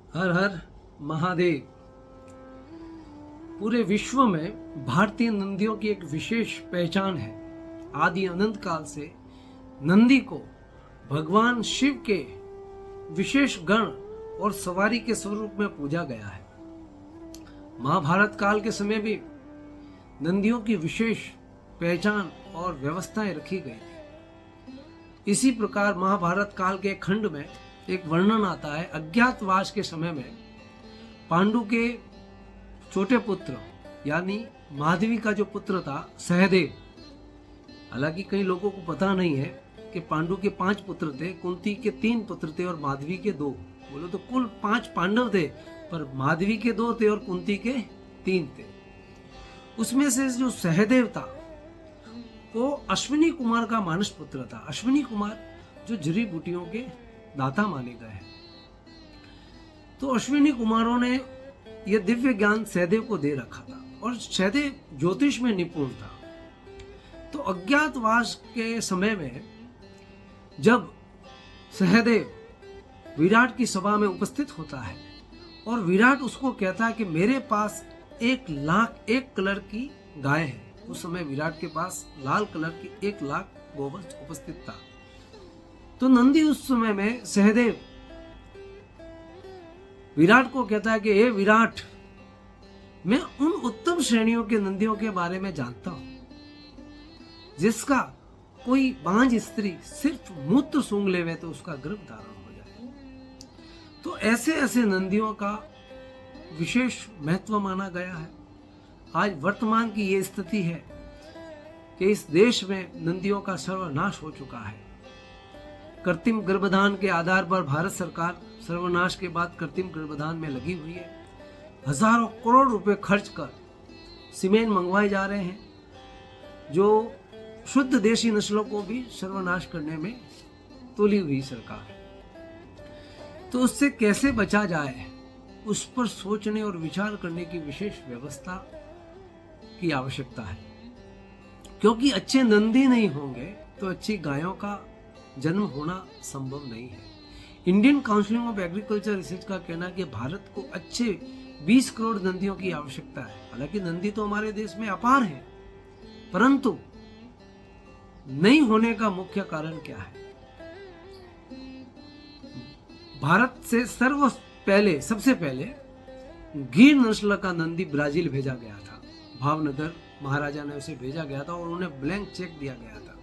हर हर महादेव। पूरे विश्व में भारतीय नंदियों की एक विशेष पहचान है। आदि अनंत काल से नंदी को भगवान शिव के विशेष गण और सवारी के स्वरूप में पूजा गया है। महाभारत काल के समय भी नंदियों की विशेष पहचान और व्यवस्थाएं रखी गई थी। इसी प्रकार महाभारत काल के खंड में एक वर्णन आता है। अज्ञातवास के समय में पांडु के छोटे पुत्र यानी माधवी का जो पुत्र था सहदेव, हालांकि कई लोगों को पता नहीं है कि पांडु के 5 पुत्र थे, कुंती के 3 पुत्र थे और माधवी के 2। बोलो तो कुल 5 पांडव थे, पर माधवी के 2 थे और कुंती के 3 थे। उसमें से जो सहदेव था वो अश्विनी कुमार का मानस पुत्र था। अश्विनी कुमार जो जड़ी बूटियों के दाता माने गए हैं। तो अश्विनी कुमारों ने यह दिव्य ज्ञान सहदेव को दे रखा था और सहदेव ज्योतिष में निपुण था। तो अज्ञातवास के समय में जब सहदेव विराट की सभा में उपस्थित होता है और विराट उसको कहता है कि मेरे पास 1,00,001 कलर की गाय है। उस समय विराट के पास लाल कलर की 1,00,000 गोवंश उपस्थित था। तो नंदी उस समय में सहदेव विराट को कहता है कि हे विराट, मैं उन उत्तम श्रेणियों के नंदियों के बारे में जानता हूं जिसका कोई बांझ स्त्री सिर्फ मूत्र सूंघ लेवे तो उसका गर्भ धारण हो जाए। तो ऐसे ऐसे नंदियों का विशेष महत्व माना गया है। आज वर्तमान की ये स्थिति है कि इस देश में नंदियों का सर्वनाश हो चुका है। कृत्रिम गर्भधान के आधार पर भारत सरकार सर्वनाश के बाद कृत्रिम गर्भधान में लगी हुई है। हजारों करोड़ रुपए खर्च कर सीमेंट मंगवाए जा रहे हैं जो शुद्ध देशी नस्लों को भी सर्वनाश करने में तुली हुई सरकार है। तो उससे कैसे बचा जाए, उस पर सोचने और विचार करने की विशेष व्यवस्था की आवश्यकता है। क्योंकि अच्छे नंदी नहीं होंगे तो अच्छी गायों का जन्म होना संभव नहीं है। Indian council of agriculture research का कहना है कि भारत को अच्छे 20 करोड़ नंदियों की आवश्यकता है। हालांकि नंदी तो हमारे देश में अपार है, परंतु नहीं होने का मुख्य कारण क्या है? भारत से सबसे पहले गिर नस्ल का नंदी ब्राजील भेजा गया था। भावनगर महाराजा ने उसे भेजा गया था और उन्हें ब्लैंक चेक दिया गया था।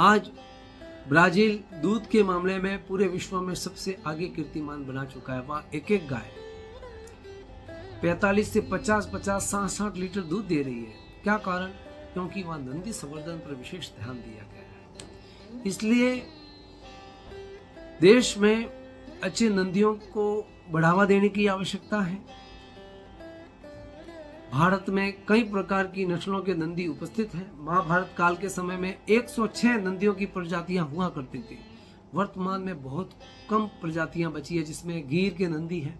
आज ब्राजील दूध के मामले में पूरे विश्व में सबसे आगे कीर्तिमान बना चुका है। वहाँ एक एक गाय 45 से 50, 60 लीटर दूध दे रही है। क्या कारण? क्योंकि वहाँ नंदी संवर्धन पर विशेष ध्यान दिया गया है। इसलिए देश में अच्छे नंदियों को बढ़ावा देने की आवश्यकता है। भारत में कई प्रकार की नस्लों के नंदी उपस्थित हैं। महाभारत काल के समय में 106 नंदियों की प्रजातियां हुआ करती थी। वर्तमान में बहुत कम प्रजातियां बची है, जिसमें गिर के नंदी हैं,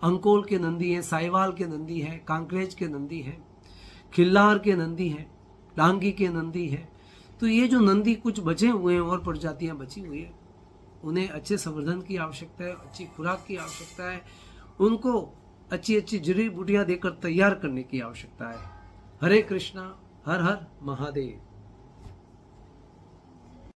अंकोल के नंदी हैं, साहिवाल के नंदी हैं, कांकरेज के नंदी हैं, खिल्लार के नंदी हैं, डांगी के नंदी हैं। तो ये जो नंदी कुछ बचे हुए हैं और प्रजातियां बची हुई है, उन्हें अच्छे संवर्धन की आवश्यकता है, अच्छी खुराक की आवश्यकता है, उनको अच्छी अच्छी जड़ी बूटियां देकर तैयार करने की आवश्यकता है। हरे कृष्णा, हर हर महादेव।